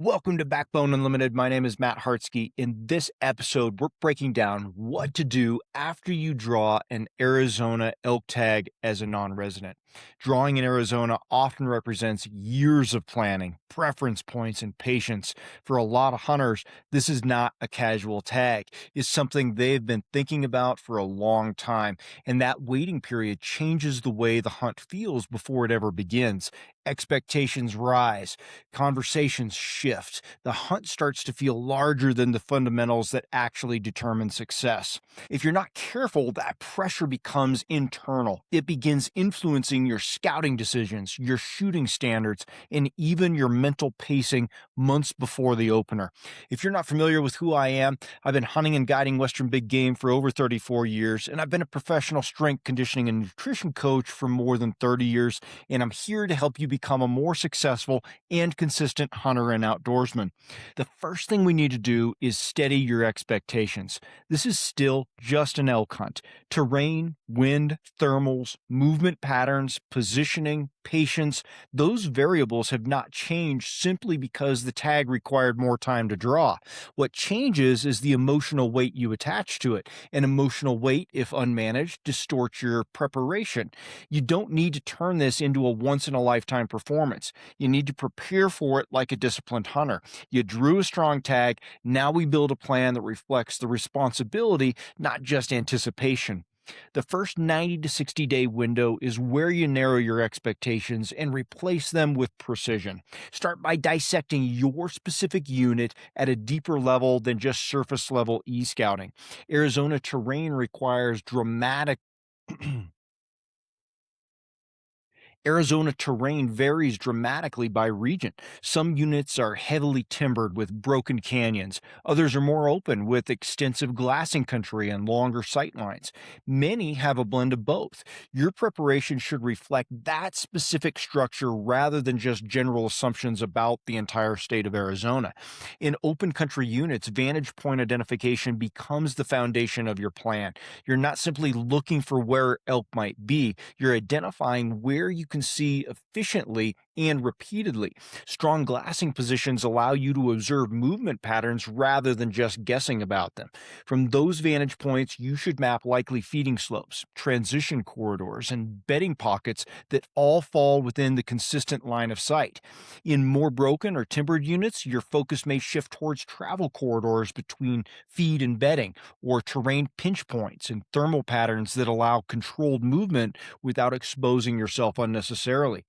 Welcome to Backbone Unlimited. My name is Matt Hartsky. In this episode, we're breaking down what to do after you draw an Arizona elk tag as a non-resident. Drawing in Arizona often represents years of planning, preference points, and patience. For a lot of hunters, this is not a casual tag. It's something they've been thinking about for a long time, and that waiting period changes the way the hunt feels before it ever begins. Expectations rise, conversations shift. The hunt starts to feel larger than the fundamentals that actually determine success. If you're not careful, that pressure becomes internal. It begins influencing your scouting decisions, your shooting standards, and even your mental pacing months before the opener. If you're not familiar with who I am, I've been hunting and guiding Western big game for over 34 years, and I've been a professional strength conditioning and nutrition coach for more than 30 years, and I'm here to help you become a more successful and consistent hunter and outdoorsman. The first thing we need to do is steady your expectations. This is still just an elk hunt. Terrain, wind, thermals, movement patterns, positioning, patience, those variables have not changed simply because the tag required more time to draw. What changes is the emotional weight you attach to it. An emotional weight, if unmanaged, distorts your preparation. You don't need to turn this into a once in a lifetime performance. You need to prepare for it like a disciplined hunter. You drew a strong tag. Now we build a plan that reflects the responsibility, not just anticipation. The first 90 to 60-day window is where you narrow your expectations and replace them with precision. Start by dissecting your specific unit at a deeper level than just surface level e-scouting. Arizona terrain requires dramatic Arizona terrain varies dramatically by region. Some units are heavily timbered with broken canyons. Others are more open with extensive glassing country and longer sight lines. Many have a blend of both. Your preparation should reflect that specific structure rather than just general assumptions about the entire state of Arizona. In open country units, vantage point identification becomes the foundation of your plan. You're not simply looking for where elk might be, you're identifying where you can see efficiently and repeatedly. Strong glassing positions allow you to observe movement patterns rather than just guessing about them. From those vantage points, you should map likely feeding slopes, transition corridors, and bedding pockets that all fall within the consistent line of sight. In more broken or timbered units, your focus may shift towards travel corridors between feed and bedding, or terrain pinch points and thermal patterns that allow controlled movement without exposing yourself unnecessarily.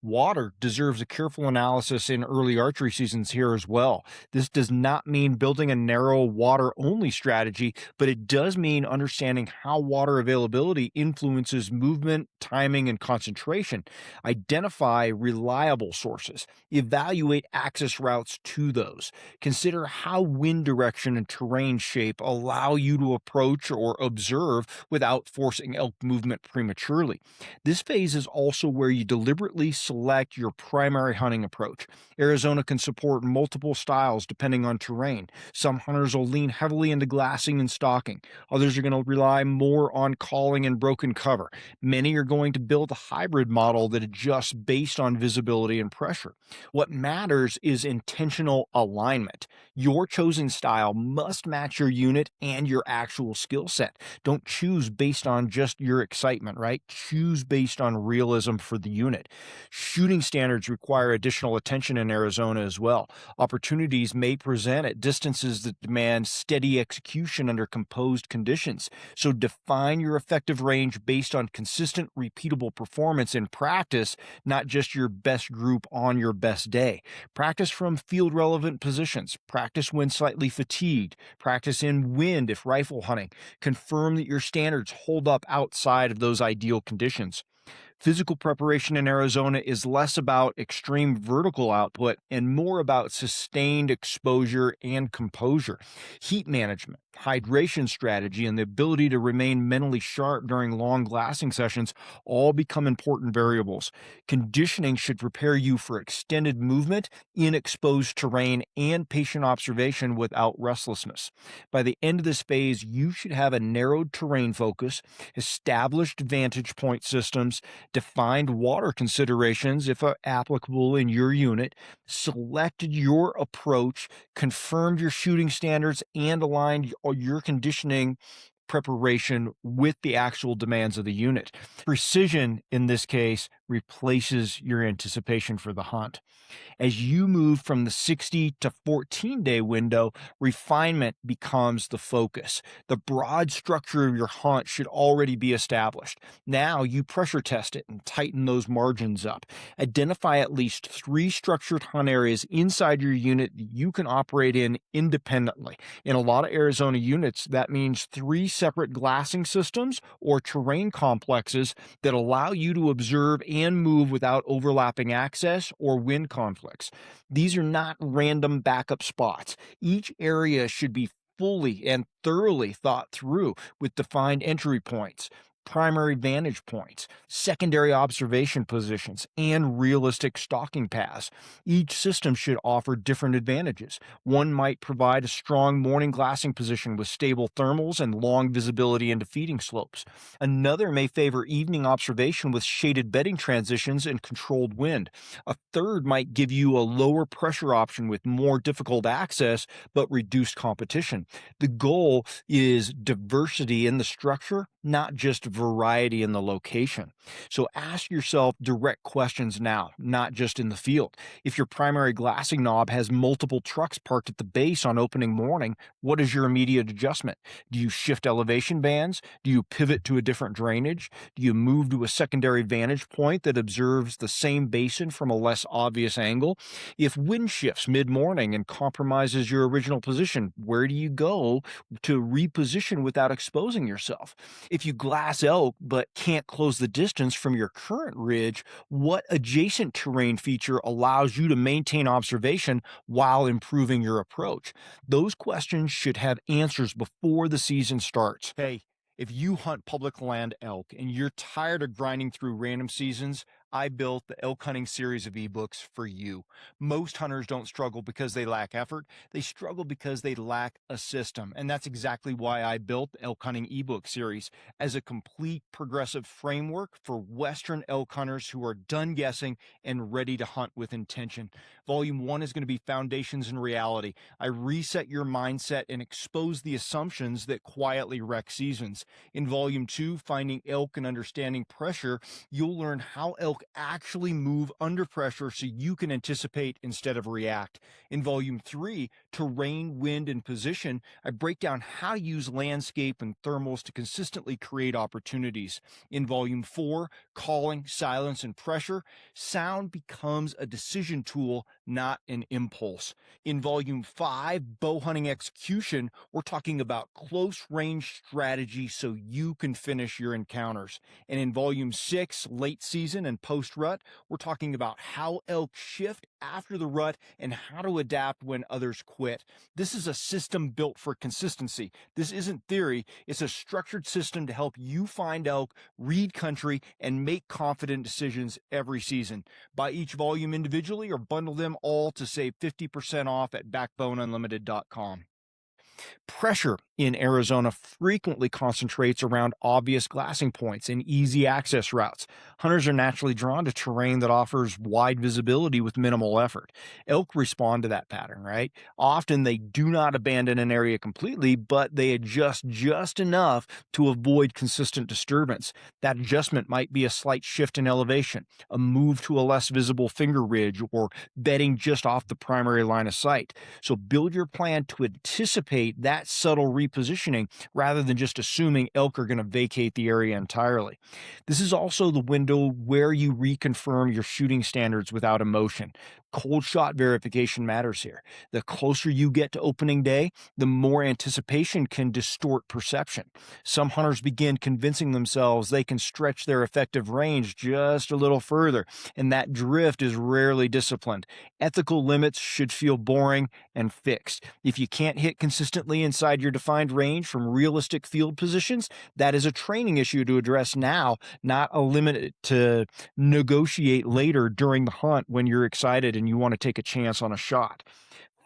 Water deserves a careful analysis in early archery seasons here as well. This does not mean building a narrow water only strategy, but it does mean understanding how water availability influences movement, timing, and concentration. Identify reliable sources, evaluate access routes to those. Consider how wind direction and terrain shape allow you to approach or observe without forcing elk movement prematurely. This phase is also where you deliberately select your primary hunting approach. Arizona can support multiple styles depending on terrain. Some hunters will lean heavily into glassing and stalking. Others are going to rely more on calling and broken cover. Many are going to build a hybrid model that adjusts based on visibility and pressure. What matters is intentional alignment. Your chosen style must match your unit and your actual skill set. Don't choose based on just your excitement, right? Choose based on realism for the unit. Shooting standards require additional attention in Arizona as well. Opportunities may present at distances that demand steady execution under composed conditions. So define your effective range based on consistent, repeatable performance in practice, not just your best group on your best day. Practice from field relevant positions. Practice when slightly fatigued. Practice in wind if rifle hunting. Confirm that your standards hold up outside of those ideal conditions. Physical preparation in Arizona is less about extreme vertical output and more about sustained exposure and composure. Heat management, hydration strategy, and the ability to remain mentally sharp during long glassing sessions all become important variables. Conditioning should prepare you for extended movement in exposed terrain and patient observation without restlessness. By the end of this phase, you should have a narrowed terrain focus, established vantage point systems, defined water considerations, if applicable in your unit, selected your approach, confirmed your shooting standards, and aligned your conditioning preparation with the actual demands of the unit. Precision in this case replaces your anticipation for the hunt. As you move from the 60 to 14-day window, refinement becomes the focus. The broad structure of your hunt should already be established. Now you pressure test it and tighten those margins up. Identify at least 3 structured hunt areas inside your unit that you can operate in independently. In a lot of Arizona units, that means 3 separate glassing systems or terrain complexes that allow you to observe and move without overlapping access or wind conflicts. These are not random backup spots. Each area should be fully and thoroughly thought through with defined entry points, primary vantage points, secondary observation positions, and realistic stalking paths. Each system should offer different advantages. One might provide a strong morning glassing position with stable thermals and long visibility into feeding slopes. Another may favor evening observation with shaded bedding transitions and controlled wind. A third might give you a lower pressure option with more difficult access but reduced competition. The goal is diversity in the structure, not just variety in the location. So ask yourself direct questions now, not just in the field. If your primary glassing knob has multiple trucks parked at the base on opening morning, what is your immediate adjustment? Do you shift elevation bands? Do you pivot to a different drainage? Do you move to a secondary vantage point that observes the same basin from a less obvious angle? If wind shifts mid-morning and compromises your original position, where do you go to reposition without exposing yourself? If you glass elk but can't close the distance from your current ridge, what adjacent terrain feature allows you to maintain observation while improving your approach? Those questions should have answers before the season starts. Hey, if you hunt public land elk and you're tired of grinding through random seasons, I built the elk hunting series of ebooks for you. Most hunters don't struggle because they lack effort. They struggle because they lack a system. And that's exactly why I built the elk hunting ebook series as a complete progressive framework for Western elk hunters who are done guessing and ready to hunt with intention. Volume 1 is going to be Foundations and Reality. I reset your mindset and expose the assumptions that quietly wreck seasons. In Volume 2, Finding Elk and Understanding Pressure, you'll learn how elk actually move under pressure so you can anticipate instead of react. In Volume 3, Terrain, Wind, and Position, I break down how to use landscape and thermals to consistently create opportunities. In Volume 4, Calling, Silence, and Pressure, sound becomes a decision tool, not an impulse. In Volume 5, Bow Hunting Execution, we're talking about close range strategy so you can finish your encounters. And in Volume 6, Late Season and Post Rut, we're talking about how elk shift after the rut and how to adapt when others quit. This is a system built for consistency. This isn't theory, it's a structured system to help you find elk, read country, and make confident decisions every season. Buy each volume individually or bundle them all to save 50% off at backboneunlimited.com. Pressure in Arizona frequently concentrates around obvious glassing points and easy access routes. Hunters are naturally drawn to terrain that offers wide visibility with minimal effort. Elk respond to that pattern, right? Often they do not abandon an area completely, but they adjust just enough to avoid consistent disturbance. That adjustment might be a slight shift in elevation, a move to a less visible finger ridge, or bedding just off the primary line of sight. So build your plan to anticipate that subtle repositioning rather than just assuming elk are going to vacate the area entirely. This is also the window where you reconfirm your shooting standards without emotion. Cold shot verification matters here. The closer you get to opening day, the more anticipation can distort perception. Some hunters begin convincing themselves they can stretch their effective range just a little further, and that drift is rarely disciplined. Ethical limits should feel boring and fixed. If you can't hit consistently inside your defined range from realistic field positions, that is a training issue to address now, not a limit to negotiate later during the hunt when you're excited and you want to take a chance on a shot.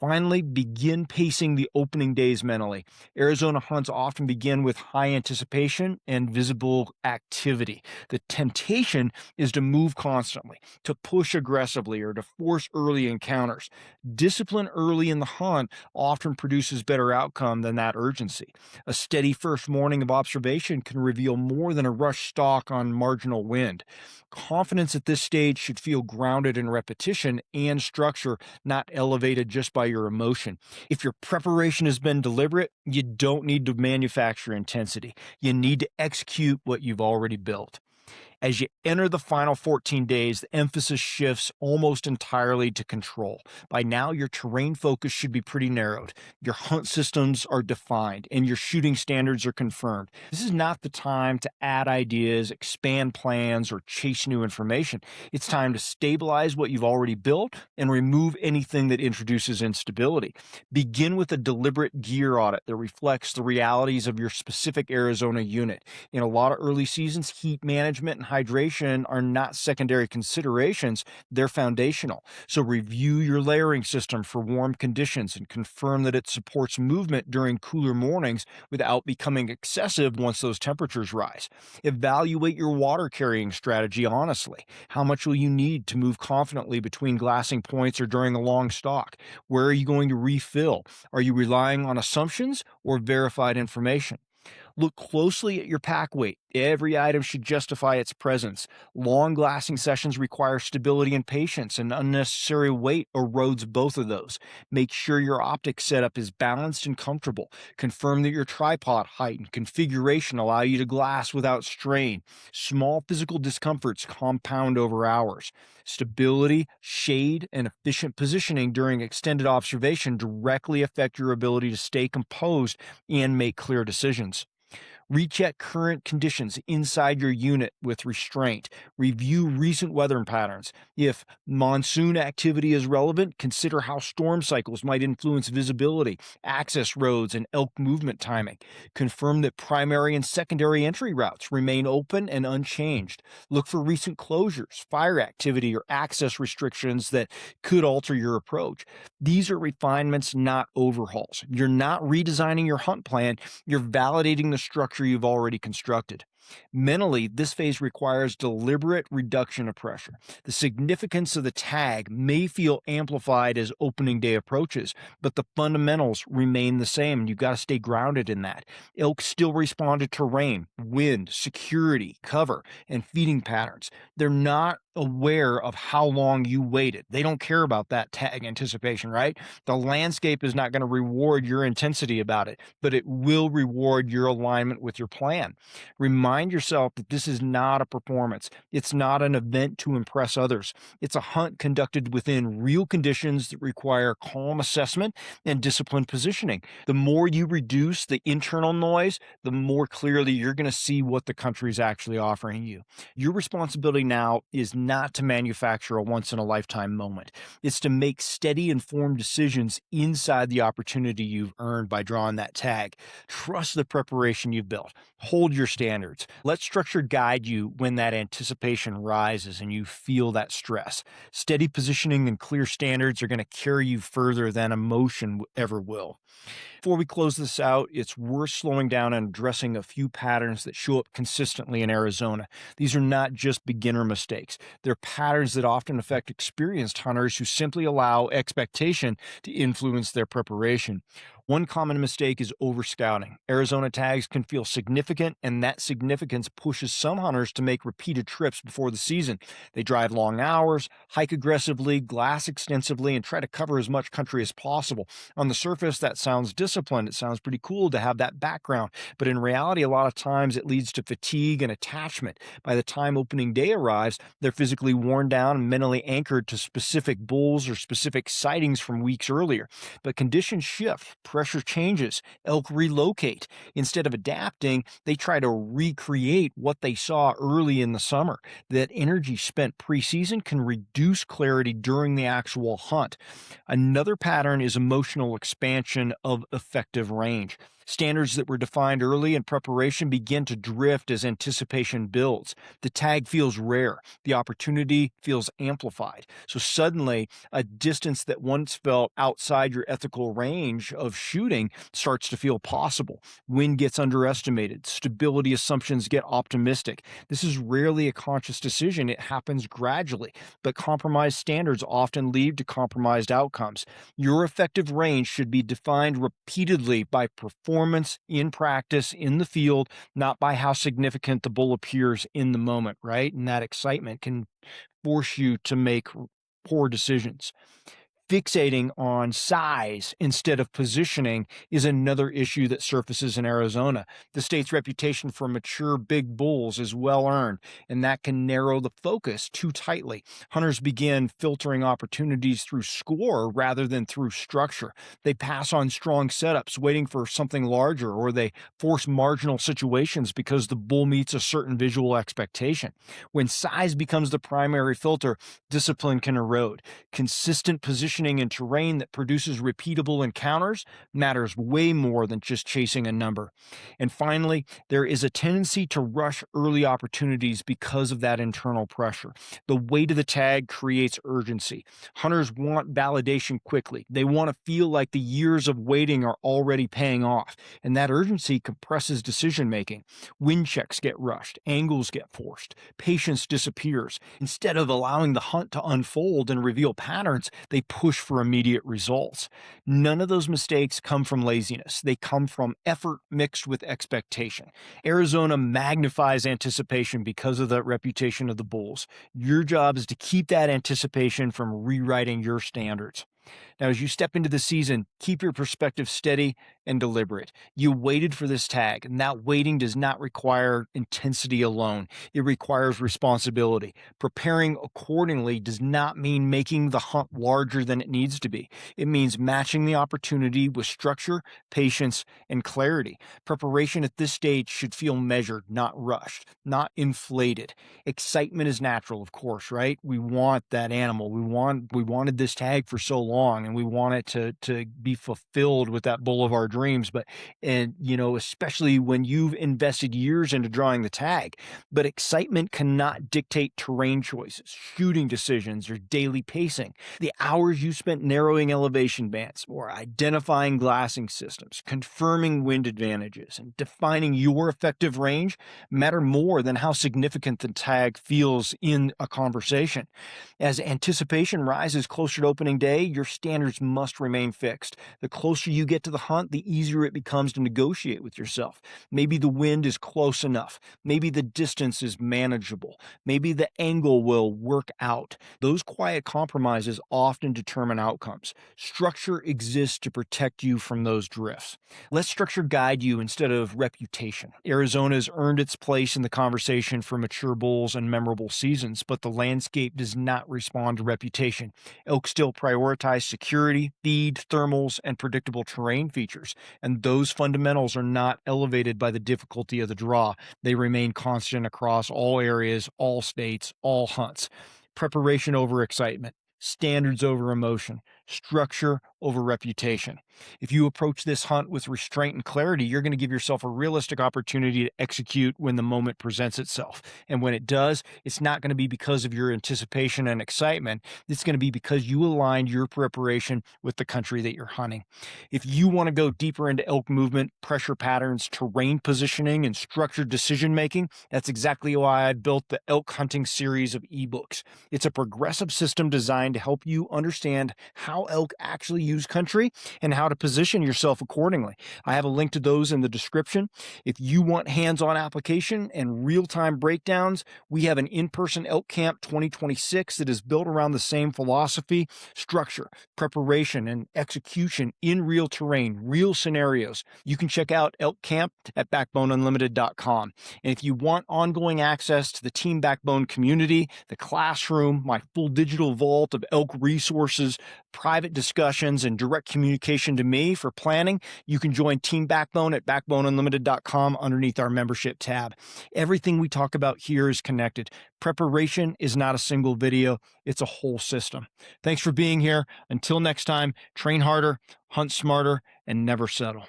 Finally, begin pacing the opening days mentally. Arizona hunts often begin with high anticipation and visible activity. The temptation is to move constantly, to push aggressively, or to force early encounters. Discipline early in the hunt often produces better outcome than that urgency. A steady first morning of observation can reveal more than a rush stalk on marginal wind. Confidence at this stage should feel grounded in repetition and structure, not elevated just by your emotion. If your preparation has been deliberate, you don't need to manufacture intensity. You need to execute what you've already built. As you enter the final 14 days, the emphasis shifts almost entirely to control. By now, your terrain focus should be pretty narrowed. Your hunt systems are defined, and your shooting standards are confirmed. This is not the time to add ideas, expand plans, or chase new information. It's time to stabilize what you've already built and remove anything that introduces instability. Begin with a deliberate gear audit that reflects the realities of your specific Arizona unit. In a lot of early seasons, heat management and hydration are not secondary considerations, they're foundational. So review your layering system for warm conditions and confirm that it supports movement during cooler mornings without becoming excessive once those temperatures rise. Evaluate your water carrying strategy honestly. How much will you need to move confidently between glassing points or during a long stalk? Where are you going to refill? Are you relying on assumptions or verified information? Look closely at your pack weight. Every item should justify its presence. Long glassing sessions require stability and patience, and unnecessary weight erodes both of those. Make sure your optic setup is balanced and comfortable. Confirm that your tripod height and configuration allow you to glass without strain. Small physical discomforts compound over hours. Stability, shade, and efficient positioning during extended observation directly affect your ability to stay composed and make clear decisions. Recheck current conditions inside your unit with restraint. Review recent weather patterns. If monsoon activity is relevant, consider how storm cycles might influence visibility, access roads, and elk movement timing. Confirm that primary and secondary entry routes remain open and unchanged. Look for recent closures, fire activity, or access restrictions that could alter your approach. These are refinements, not overhauls. You're not redesigning your hunt plan, you're validating the structure you've already constructed. Mentally, this phase requires deliberate reduction of pressure. The significance of the tag may feel amplified as opening day approaches, but the fundamentals remain the same, and you've got to stay grounded in that. Elk still respond to terrain, wind, security, cover, and feeding patterns. They're not aware of how long you waited. They don't care about that tag anticipation, right? The landscape is not going to reward your intensity about it, but it will reward your alignment with your plan. Remind yourself that this is not a performance. It's not an event to impress others. It's a hunt conducted within real conditions that require calm assessment and disciplined positioning. The more you reduce the internal noise, the more clearly you're going to see what the country is actually offering you. Your responsibility now is not to manufacture a once in a lifetime moment. It's to make steady, informed decisions inside the opportunity you've earned by drawing that tag. Trust the preparation you've built. Hold your standards. Let structure guide you when that anticipation rises and you feel that stress. Steady positioning and clear standards are going to carry you further than emotion ever will. Before we close this out, it's worth slowing down and addressing a few patterns that show up consistently in Arizona. These are not just beginner mistakes. They're patterns that often affect experienced hunters who simply allow expectation to influence their preparation. One common mistake is overscouting. Arizona tags can feel significant, and that significance pushes some hunters to make repeated trips before the season. They drive long hours, hike aggressively, glass extensively, and try to cover as much country as possible. On the surface, that sounds disciplined. It sounds pretty cool to have that background, but in reality, a lot of times it leads to fatigue and attachment. By the time opening day arrives, they're physically worn down and mentally anchored to specific bulls or specific sightings from weeks earlier. But conditions shift, pressure changes, elk relocate. Instead of adapting, they try to recreate what they saw early in the summer. That energy spent preseason can reduce clarity during the actual hunt. Another pattern is emotional expansion of effective range. Standards that were defined early in preparation begin to drift as anticipation builds. The tag feels rare, the opportunity feels amplified. So suddenly, a distance that once felt outside your ethical range of shooting starts to feel possible. Wind gets underestimated, stability assumptions get optimistic. This is rarely a conscious decision, it happens gradually, but compromised standards often lead to compromised outcomes. Your effective range should be defined repeatedly by performance in practice in the field, not by how significant the bull appears in the moment, right? And that excitement can force you to make poor decisions. Fixating on size instead of positioning is another issue that surfaces in Arizona. The state's reputation for mature big bulls is well earned, and that can narrow the focus too tightly. Hunters begin filtering opportunities through score rather than through structure. They pass on strong setups, waiting for something larger, or they force marginal situations because the bull meets a certain visual expectation. When size becomes the primary filter, discipline can erode. Consistent positioning in terrain that produces repeatable encounters matters way more than just chasing a number. And finally, there is a tendency to rush early opportunities because of that internal pressure. The weight of the tag creates urgency. Hunters want validation quickly. They want to feel like the years of waiting are already paying off, and that urgency compresses decision making. Wind checks get rushed, angles get forced, patience disappears. Instead of allowing the hunt to unfold and reveal patterns, they push for immediate results. None of those mistakes come from laziness. They come from effort mixed with expectation. Arizona magnifies anticipation because of the reputation of the bulls. Your job is to keep that anticipation from rewriting your standards. Now, as you step into the season, keep your perspective steady and deliberate. You waited for this tag, and that waiting does not require intensity alone. It requires responsibility. Preparing accordingly does not mean making the hunt larger than it needs to be. It means matching the opportunity with structure, patience, and clarity. Preparation at this stage should feel measured, not rushed, not inflated. Excitement is natural, of course, right? We want that animal. We wanted this tag for so long, and we want it to be fulfilled with that bull of our dreams. But especially when you've invested years into drawing the tag. But excitement cannot dictate terrain choices, shooting decisions, or daily pacing. The hours you spent narrowing elevation bands or identifying glassing systems, confirming wind advantages, and defining your effective range matter more than how significant the tag feels in a conversation. As anticipation rises closer to opening day, your standards must remain fixed. The closer you get to the hunt, the easier it becomes to negotiate with yourself. Maybe the wind is close enough. Maybe the distance is manageable. Maybe the angle will work out. Those quiet compromises often determine outcomes. Structure exists to protect you from those drifts. Let structure guide you instead of reputation. Arizona has earned its place in the conversation for mature bulls and memorable seasons, but the landscape does not respond to reputation. Elk still prioritize security, feed, thermals, and predictable terrain features, and those fundamentals are not elevated by the difficulty of the draw. They remain constant across all areas, all states, all hunts. Preparation over excitement, standards over emotion, structure over reputation. If you approach this hunt with restraint and clarity, you're going to give yourself a realistic opportunity to execute when the moment presents itself. And when it does, it's not going to be because of your anticipation and excitement. It's going to be because you aligned your preparation with the country that you're hunting. If you want to go deeper into elk movement, pressure patterns, terrain positioning, and structured decision making, that's exactly why I built the Elk Hunting series of ebooks. It's a progressive system designed to help you understand how elk actually use country and how to position yourself accordingly. I have a link to those in the description. If you want hands-on application and real-time breakdowns, we have an in-person Elk Camp 2026 that is built around the same philosophy, structure, preparation, and execution in real terrain, real scenarios. You can check out Elk Camp at backboneunlimited.com. And if you want ongoing access to the Team Backbone community, the classroom, my full digital vault of elk resources, private discussions, and direct communication to me for planning, you can join Team Backbone at backboneunlimited.com underneath our membership tab. Everything we talk about here is connected. Preparation is not a single video, it's a whole system. Thanks for being here. Until next time, train harder, hunt smarter, and never settle.